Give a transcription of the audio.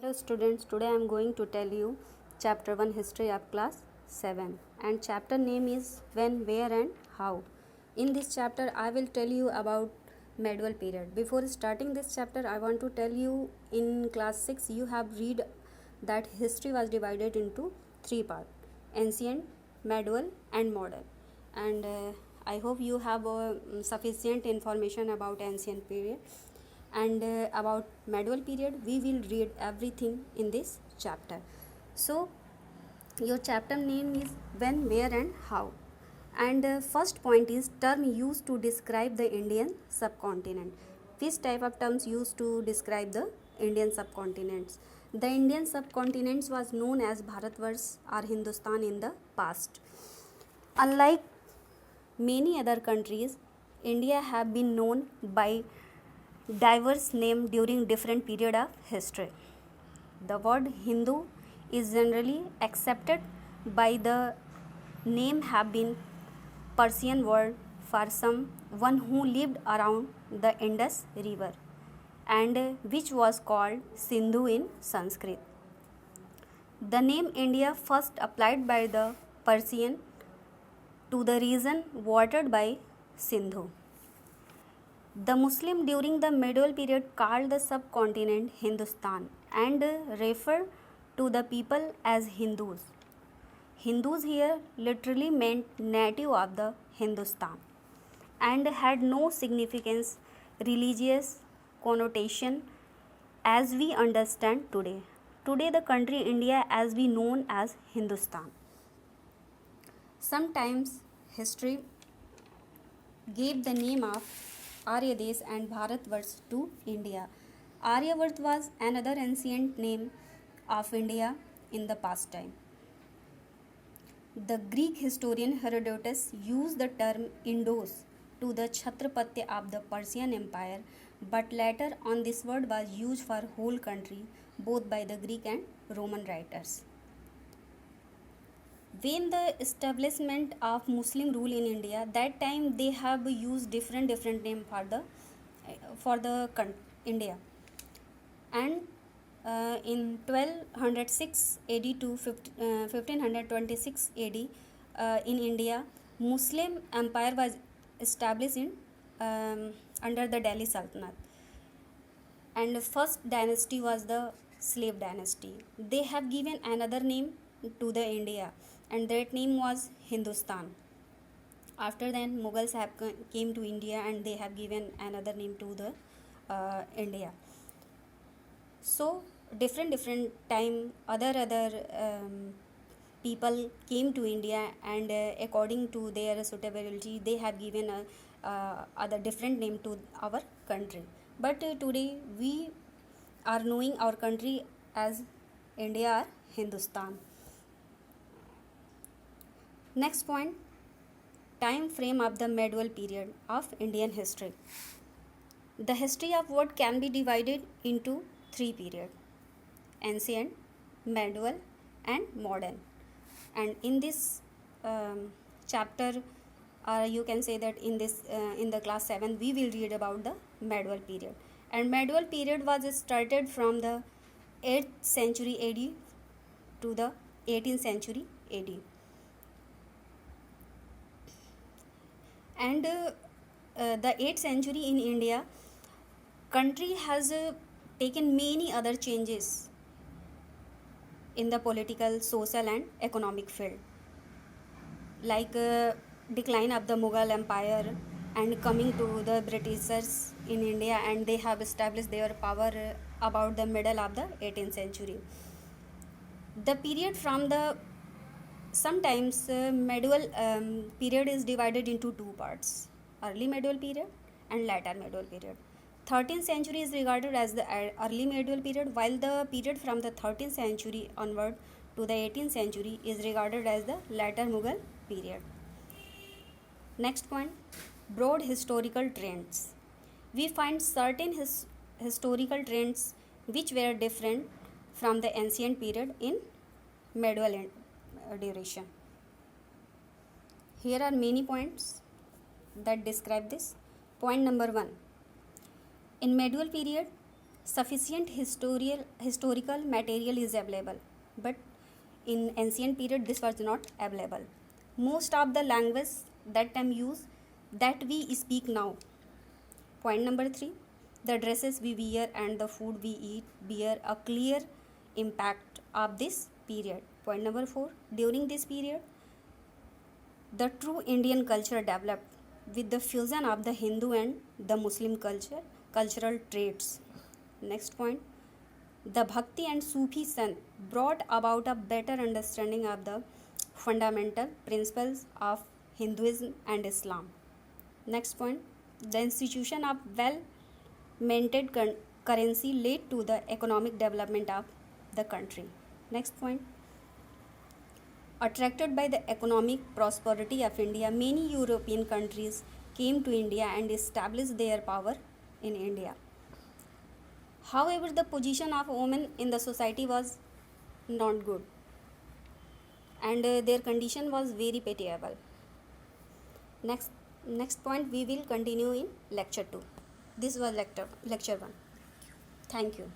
Hello students, today I am going to tell you chapter 1 history of class 7 and chapter name is when, where and how. In this chapter I will tell you about medieval period. Before starting this chapter I want to tell you in class 6 you have read that history was divided into three parts: ancient, medieval and modern. And I hope you have sufficient information about ancient period and about medieval period we will read everything in this chapter. So your chapter name is when, where and how. And first point is term used to describe the Indian subcontinent. Which type of terms used to describe the Indian subcontinents? The Indian subcontinents was known as Bharatvarsh or Hindustan in the past. Unlike many other countries, India have been known by diverse name during different period of history. The word Hindu is generally accepted by the name have been Persian word for someone who lived around the Indus river and which was called Sindhu in Sanskrit. The name India first applied by the Persian to the region watered by Sindhu. The Muslim during the medieval period called the subcontinent Hindustan and referred to the people as Hindus. Hindus here literally meant native of the Hindustan and had no significance religious connotation as we understand today. Today the country India as we known as Hindustan. Sometimes history gave the name of Aryadesh and Bharatvarsh to India. Aryavarth was another ancient name of India in the past time. The Greek historian Herodotus used the term Indos to the Chhatrapatya of the Persian Empire, but later on this word was used for whole country both by the Greek and Roman writers. When the establishment of Muslim rule in India, that time they have used different name for the India, and in 1206 AD to 1526 AD in India, Muslim empire was established in under the Delhi Sultanate, and the first dynasty was the slave dynasty. They have given another name to the India, and that name was Hindustan. After then Mughals have came to India and they have given another name to the India. So different time other people came to India, and according to their suitability they have given a other different name to our country. But today we are knowing our country as India or Hindustan. Next point, time frame of the medieval period of Indian history. The history of what can be divided into three periods: ancient, medieval and modern. And in this chapter, you can say that in this in the class 7 we will read about the medieval period. And medieval period was started from the 8th century AD to the 18th century AD. And the 8th century in India, country has taken many other changes in the political, social and economic field, like decline of the Mughal Empire and coming to the Britishers in India, and they have established their power about the middle of the 18th century. The period from the sometimes medieval period is divided into two parts: early medieval period and later medieval period. 13th century is regarded as the early medieval period, while the period from the 13th century onward to the 18th century is regarded as the later Mughal period. Next point, broad historical trends. We find certain historical trends which were different from the ancient period in medieval duration. Here are many points that describe this. Point number 1. In medieval period, sufficient historical material is available, but in ancient period this was not available. Most of the language that time used that we speak now. Point number 3, the dresses we wear and the food we eat bear a clear impact of this period. Point number 4, during this period the true Indian culture developed with the fusion of the Hindu and the Muslim cultural traits. Next point, the Bhakti and Sufi Sant brought about a better understanding of the fundamental principles of Hinduism and Islam. Next point, the institution of well-maintained currency led to the economic development of the country. Next point, attracted by the economic prosperity of India, many European countries came to India and established their power in India. However, the position of women in the society was not good and their condition was very pitiable. Next point we will continue in lecture 2. This was lecture 1. Thank you.